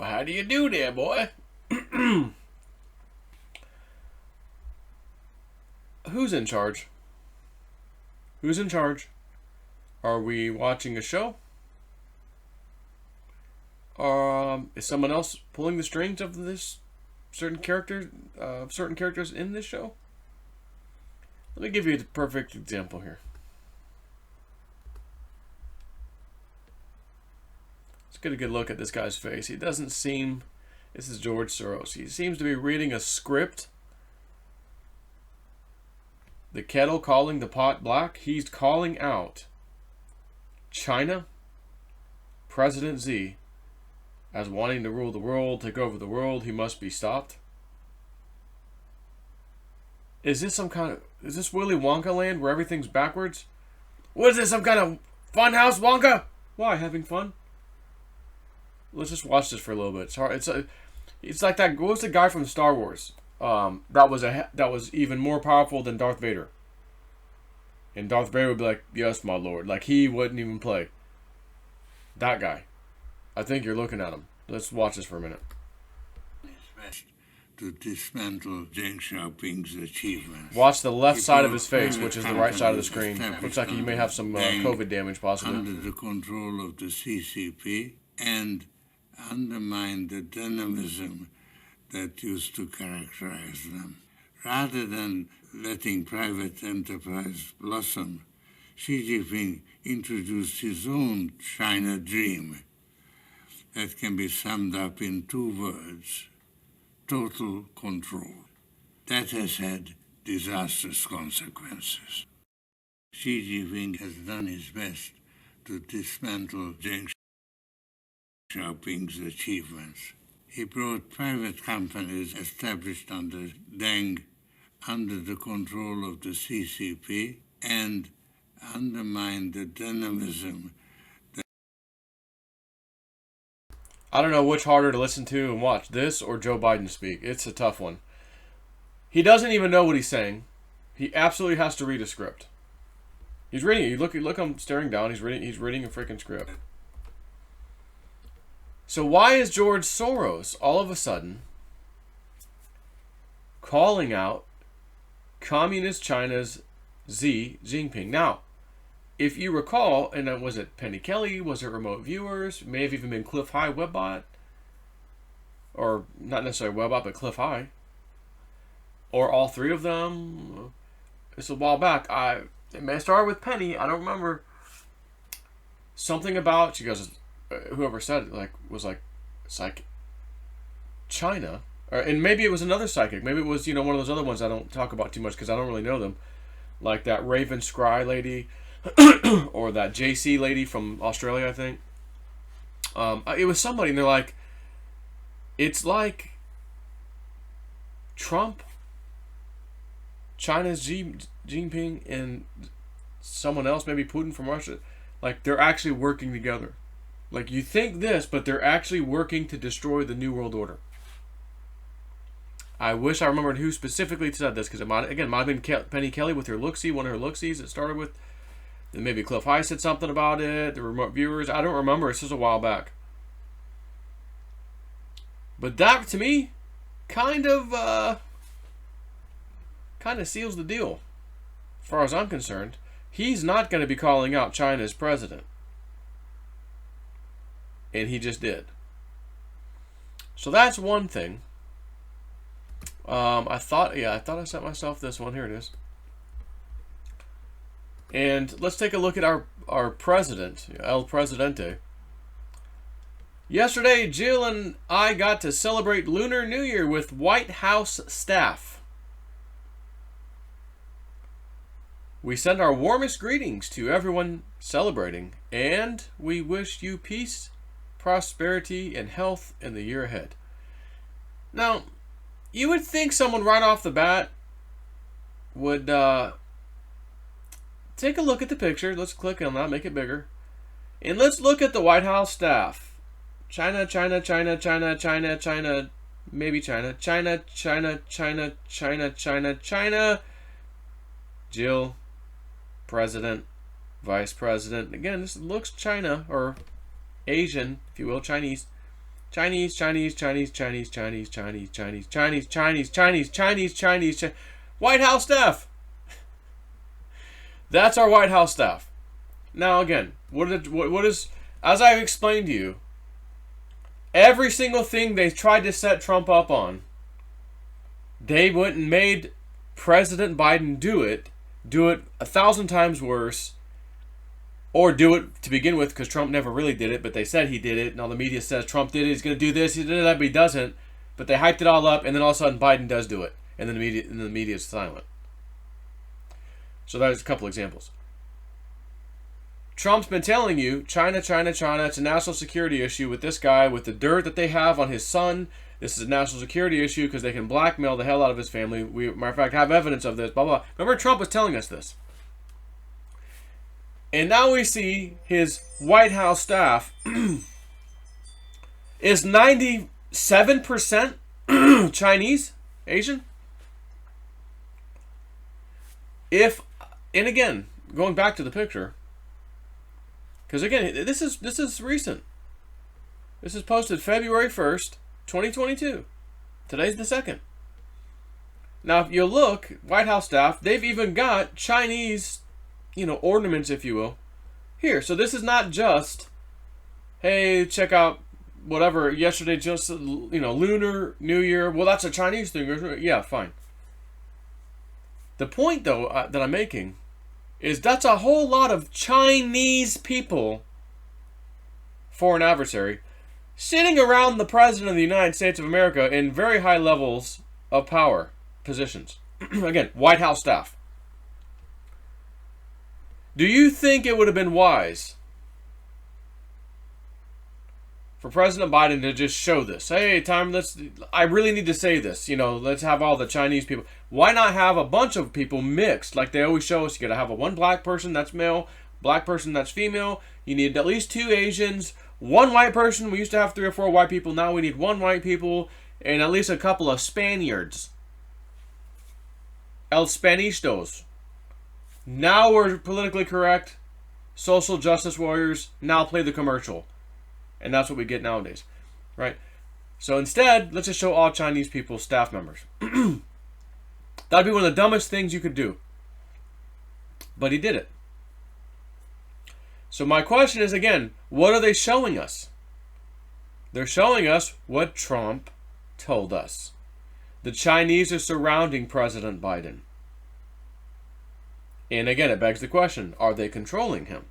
Well, how do you do there, boy? Who's in charge? Who's in charge? Are we watching a show? Is someone else pulling the strings of this certain characters in this show? Let me give you the perfect example here. Let's get a good look at this guy's face. He doesn't seem... This is George Soros. He seems to be reading a script. The kettle calling the pot black. He's calling out China, President Xi, as wanting to rule the world, take over the world. He must be stopped. Is this some kind of... Is this Willy Wonka land where everything's backwards? What is this, some kind of funhouse Wonka? Why, having fun? Let's just watch this for a little bit. It's hard. It's like that... What was the guy from Star Wars? That was even more powerful than Darth Vader. And Darth Vader would be like, yes, my lord. Like, he wouldn't even play. That guy. I think you're looking at him. Let's watch this for a minute. To dismantle Deng Xiaoping's achievements. Watch the left side of his face, which is the right side of the screen. Looks like you may have some COVID damage, possibly. Under the control of the CCP, and undermine the dynamism that used to characterize them. Rather than letting private enterprise blossom, Xi Jinping introduced his own China dream that can be summed up in 2 words: total control. That has had disastrous consequences. Xi Jinping has done his best to dismantle Deng Xiaoping's achievements. He brought private companies established under Deng under the control of the CCP and undermined the dynamism. I don't know which harder to listen to and watch, this or Joe Biden speak. It's a tough one. He doesn't even know what he's saying. He absolutely has to read a script. He's reading it. You look him staring down. He's reading a freaking script. So why is George Soros all of a sudden calling out Communist China's Xi Jinping? Now, if you recall, and was it Penny Kelly? Was it remote viewers? May have even been Cliff High Webbot. Or not necessarily Webbot, but Cliff High. Or all 3 of them. It's a while back. It may start with Penny. I don't remember. Something about, she goes, whoever said it, was like, China. And maybe it was another psychic. Maybe it was, one of those other ones I don't talk about too much because I don't really know them. Like that Raven Scry lady. Or that JC lady from Australia, I think. It was somebody, and they're like, it's like Trump, China's Xi Jinping, and someone else, maybe Putin from Russia. Like, they're actually working together. Like, you think this, but they're actually working to destroy the New World Order. I wish I remembered who specifically said this, because it might have been Penny Kelly with her look-see, one of her look-sees it started with. Then maybe Cliff High said something about it. The remote viewers. I don't remember. This was a while back. But that, to me, kind of seals the deal. As far as I'm concerned. He's not going to be calling out China's president. And he just did. So that's one thing. I thought I sent myself this one. Here it is. And let's take a look at our president, El Presidente. Yesterday, Jill and I got to celebrate Lunar New Year with White House staff. We send our warmest greetings to everyone celebrating, and we wish you peace, prosperity, and health in the year ahead. Now, you would think someone right off the bat would... take a look at the picture. Let's click on that, make it bigger. And let's look at the White House staff. China, China, China, China, China, China, maybe China. China, China, China, China, China, China. Jill, President, Vice President. Again, this looks China, or Asian, if you will, Chinese. Chinese, Chinese, Chinese, Chinese, Chinese, Chinese, Chinese, Chinese, Chinese, Chinese, Chinese, Chinese, White House staff. That's our White House staff. Now again, what is, as I've explained to you, every single thing they tried to set Trump up on, they went and made President Biden do it 1,000 times worse, or do it to begin with, because Trump never really did it, but they said he did it, and all the media says Trump did it, he's going to do this, he did that, but he doesn't. But they hyped it all up, and then all of a sudden Biden does do it, and then the media is silent. So there's a couple examples. Trump's been telling you, China, China, China, it's a national security issue with this guy, with the dirt that they have on his son. This is a national security issue because they can blackmail the hell out of his family. We, matter of fact, have evidence of this, blah, blah. Remember, Trump was telling us this. And now we see his White House staff is 97% Chinese, Asian. And again, going back to the picture, because again, this is recent. This is posted February 1st, 2022. Today's the 2nd. Now, if you look, White House staff, they've even got Chinese, ornaments, if you will, here. So this is not just, hey, check out whatever, yesterday, just, Lunar New Year. Well, that's a Chinese thing. Yeah, fine. The point, though, that I'm making is that's a whole lot of Chinese people, foreign adversary, sitting around the President of the United States of America in very high levels of power positions. Again, White House staff. Do you think it would have been wise for President Biden to just show this? Hey, I really need to say this. Let's have all the Chinese people. Why not have a bunch of people mixed like they always show us? You got to have one black person that's male, black person that's female. You need at least 2 Asians, 1 white person. We used to have 3 or 4 white people. Now we need 1 white people and at least a couple of Spaniards. El Spanistos. Now we're politically correct. Social justice warriors. Now play the commercial. And that's what we get nowadays. Right? So instead, let's just show all Chinese people staff members. That'd be one of the dumbest things you could do. But he did it. So my question is, again, what are they showing us? They're showing us what Trump told us. The Chinese are surrounding President Biden. And again, it begs the question, are they controlling him?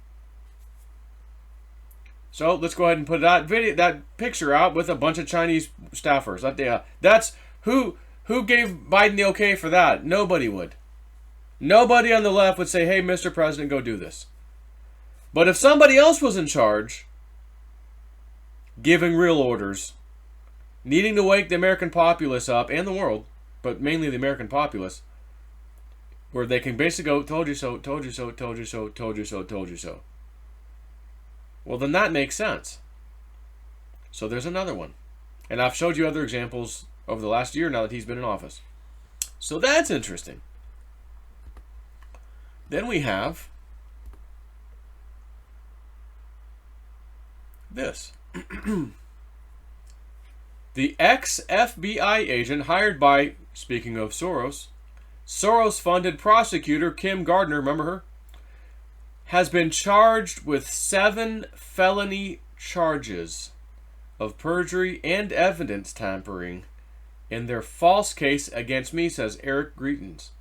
So let's go ahead and put that picture out with a bunch of Chinese staffers. That's who gave Biden the okay for that? Nobody would. Nobody on the left would say, hey, Mr. President, go do this. But if somebody else was in charge, giving real orders, needing to wake the American populace up, and the world, but mainly the American populace, where they can basically go, told you so, told you so, told you so, told you so, told you so. Well, then that makes sense. So there's another one. And I've showed you other examples over the last year now that he's been in office. So that's interesting. Then we have this. The ex-FBI agent hired by, speaking of Soros, Soros-funded prosecutor Kim Gardner, remember her, has been charged with 7 felony charges of perjury and evidence tampering in their false case against me, says Eric Greitens.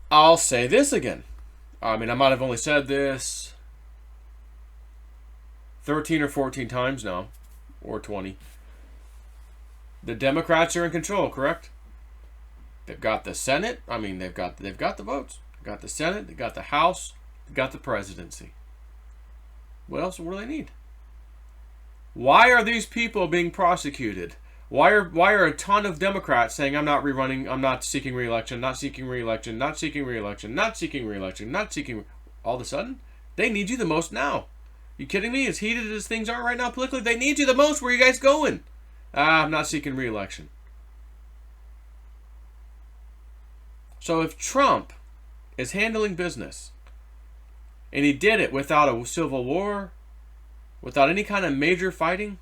I'll say this again. I mean, I might have only said this 13 or 14 times now, or 20. The Democrats are in control, correct? They've got the Senate. I mean, they've got the votes. They've got the Senate. They've got the House. They've got the presidency. What else do they need? Why are these people being prosecuted? Why are a ton of Democrats saying, I'm not rerunning, I'm not seeking re-election, not seeking re-election, not seeking re-election, not seeking re-election, not seeking... All of a sudden, they need you the most now. You kidding me? As heated as things are right now politically, they need you the most. Where are you guys going? I'm not seeking re-election. So if Trump is handling business, and he did it without a civil war, without any kind of major fighting.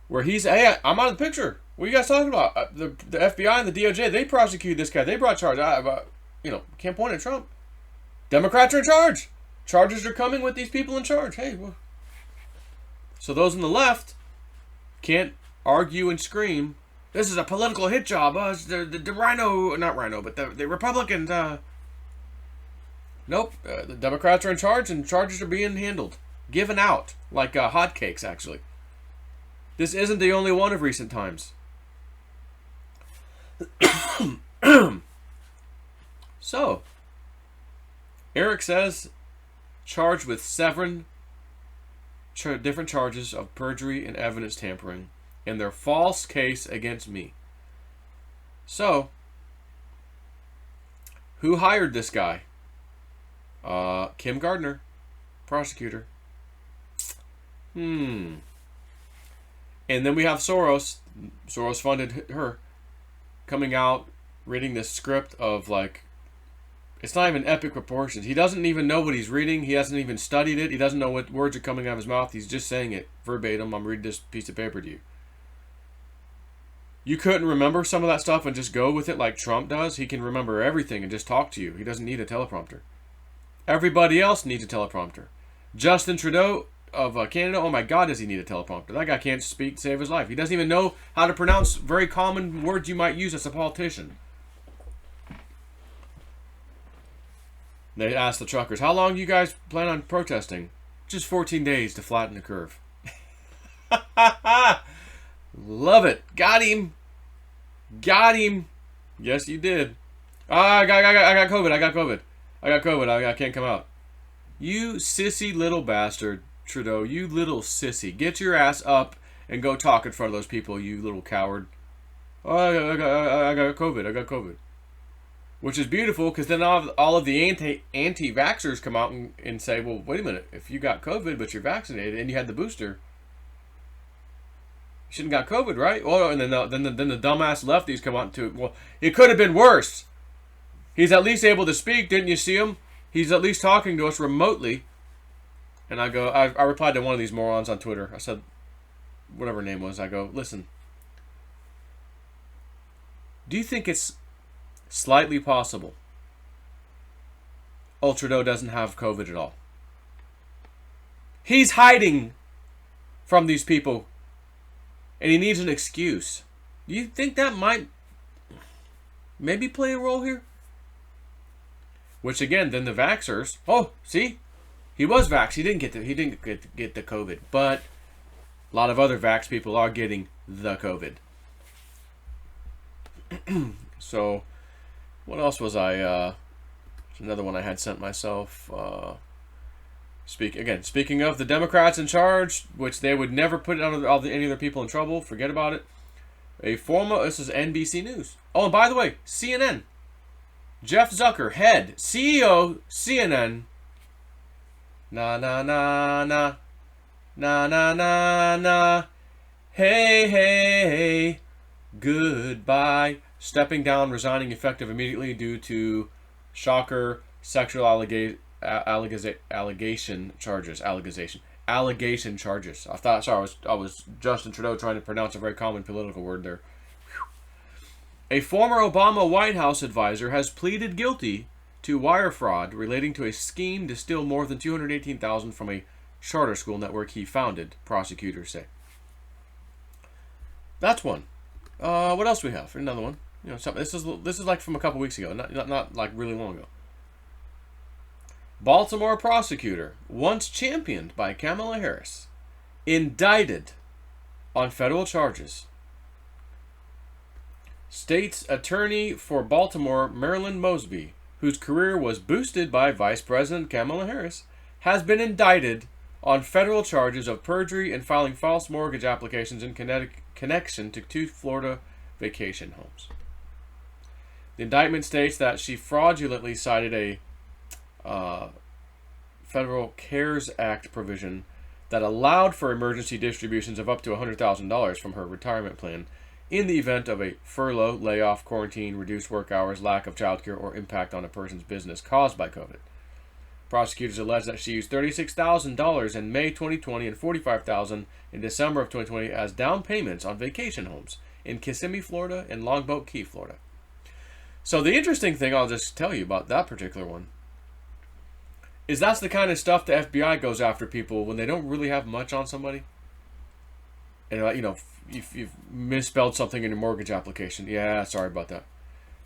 Where he's, hey, I'm out of the picture. What are you guys talking about? The FBI and the DOJ, they prosecuted this guy. They brought charges. Can't point at Trump. Democrats are in charge. Charges are coming with these people in charge. Hey, well. So those on the left can't argue and scream, this is a political hit job. The Rhino, not Rhino, but the Republicans. Nope. The Democrats are in charge and charges are being handled. Given out. Like hotcakes, actually. This isn't the only one of recent times. So, Eric says, charged with 7 different charges of perjury and evidence tampering in their false case against me. So, who hired this guy? Kim Gardner, prosecutor. And then we have Soros. Soros funded her, coming out, reading this script of like, it's not even epic proportions. He doesn't even know what he's reading. He hasn't even studied it. He doesn't know what words are coming out of his mouth. He's just saying it verbatim. I'm reading this piece of paper to you. You couldn't remember some of that stuff and just go with it like Trump does. He can remember everything and just talk to you. He doesn't need a teleprompter. Everybody else needs a teleprompter. Justin Trudeau of Canada, oh my God, does he need a teleprompter? That guy can't speak to save his life. He doesn't even know how to pronounce very common words you might use as a politician. They asked the truckers, how long do you guys plan on protesting? Just 14 days to flatten the curve. Love it. Got him. Got him. Yes, you did. I got COVID. I got COVID. I can't come out. You sissy little bastard, Trudeau. You little sissy. Get your ass up and go talk in front of those people, you little coward. Oh, I got COVID. I got COVID. Which is beautiful, because then all of the anti-vaxxers come out and say, well, wait a minute. If you got COVID, but you're vaccinated, and you had the booster, you shouldn't have got COVID, right? Well, and then the dumbass lefties come out to, well, it could have been worse. He's at least able to speak. Didn't you see him? He's at least talking to us remotely. And I replied to one of these morons on Twitter. I said, whatever her name was, I go, listen. Do you think it's slightly possible old Trudeau doesn't have COVID at all? He's hiding from these people. And he needs an excuse. Do you think that might maybe play a role here? Which again, then the vaxxers. Oh, see, he was vaxxed. He didn't get the COVID, but a lot of other vax people are getting the COVID. So, what else was I? Another one I had sent myself. Speaking of the Democrats in charge, which they would never put any other people in trouble. Forget about it. This is NBC News. Oh, and by the way, CNN. Jeff Zucker, head, CEO, CNN. Na na na na. Na na na na. Hey, hey. Goodbye. Stepping down, resigning effective immediately due to, shocker, sexual allegation charges. I was Justin Trudeau trying to pronounce a very common political word there. A former Obama White House advisor has pleaded guilty to wire fraud relating to a scheme to steal more than $218,000 from a charter school network he founded, prosecutors say. That's one. What else do we have? Another one. This is like from a couple weeks ago, not like really long ago. Baltimore prosecutor, once championed by Kamala Harris, indicted on federal charges. State's attorney for Baltimore, Marilyn Mosby, whose career was boosted by Vice President Kamala Harris, has been indicted on federal charges of perjury and filing false mortgage applications in connection to 2 Florida vacation homes. The indictment states that she fraudulently cited a federal CARES Act provision that allowed for emergency distributions of up to $100,000 from her retirement plan in the event of a furlough, layoff, quarantine, reduced work hours, lack of childcare, or impact on a person's business caused by COVID. Prosecutors allege that she used $36,000 in May 2020 and $45,000 in December of 2020 as down payments on vacation homes in Kissimmee, Florida, and Longboat Key, Florida. So the interesting thing I'll just tell you about that particular one is that's the kind of stuff the FBI goes after people when they don't really have much on somebody. And, you know, you've misspelled something in your mortgage application. Yeah, sorry about that.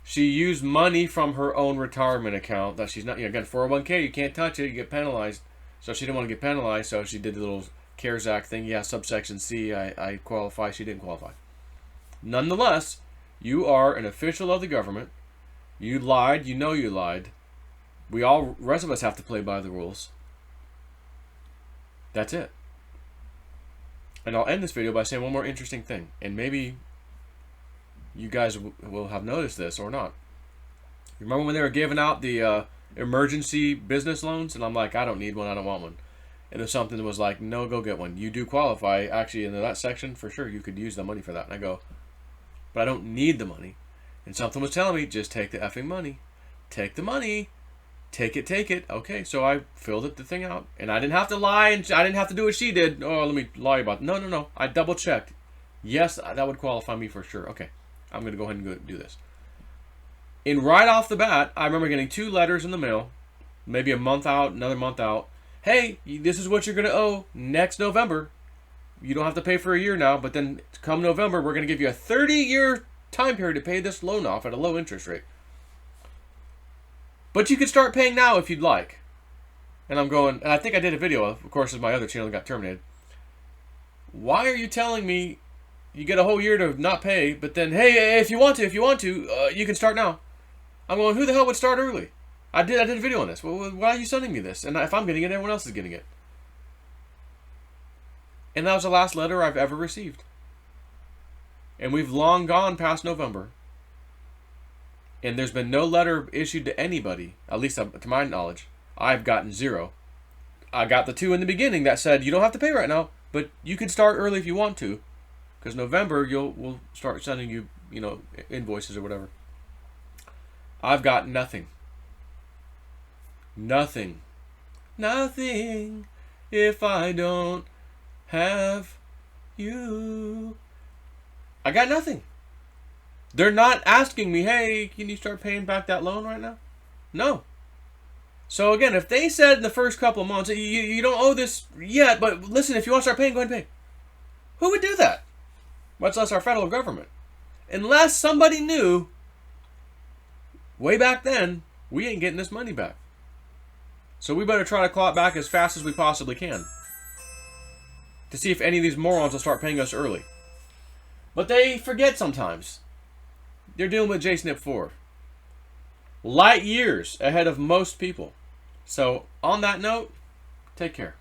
She used money from her own retirement account that she's not, you know, again, 401k, you can't touch it, you get penalized. So she didn't want to get penalized, so she did the little CARES Act thing. Yeah, subsection C, I qualify, she didn't qualify. Nonetheless, you are an official of the government. You lied, you know you lied. Rest of us have to play by the rules. That's it. And I'll end this video by saying one more interesting thing. And maybe you guys will have noticed this or not. Remember when they were giving out the emergency business loans? And I'm like, I don't need one, I don't want one. And there's something that was like, no, go get one. You do qualify. Actually, in that section, for sure, you could use the money for that. And I go, but I don't need the money. And something was telling me, just take the effing money. Take the money. Take it. Okay, so I filled the thing out. And I didn't have to lie, and I didn't have to do what she did. Oh, let me lie about it. No. I double checked. Yes, that would qualify me for sure. Okay, I'm going to go ahead and go do this. And right off the bat, I remember getting 2 letters in the mail, maybe a month out, another month out. Hey, this is what you're going to owe next November. You don't have to pay for a year now, but then come November, we're going to give you a 30-year time period to pay this loan off at a low interest rate. But you can start paying now if you'd like. And I'm going, and I think I did a video, of course, as my other channel got terminated. Why are you telling me you get a whole year to not pay, but then, hey, if you want to, you can start now? I'm going, who the hell would start early? I did a video on this. Well, why are you sending me this? And if I'm getting it, everyone else is getting it. And that was the last letter I've ever received. And we've long gone past November. And there's been no letter issued to anybody, at least to my knowledge. I've gotten 0. I got the 2 in the beginning that said, you don't have to pay right now, but you can start early if you want to. Because November, we'll start sending you, invoices or whatever. I've got nothing. Nothing if I don't have you. I got nothing. They're not asking me, hey, can you start paying back that loan right now? No. So again, if they said in the first couple of months, you don't owe this yet, but listen, if you want to start paying, go ahead and pay. Who would do that? Much less our federal government. Unless somebody knew, way back then, we ain't getting this money back. So we better try to claw it back as fast as we possibly can. To see if any of these morons will start paying us early. But they forget sometimes. They're dealing with JSNP 4. Light years ahead of most people. So, on that note, take care.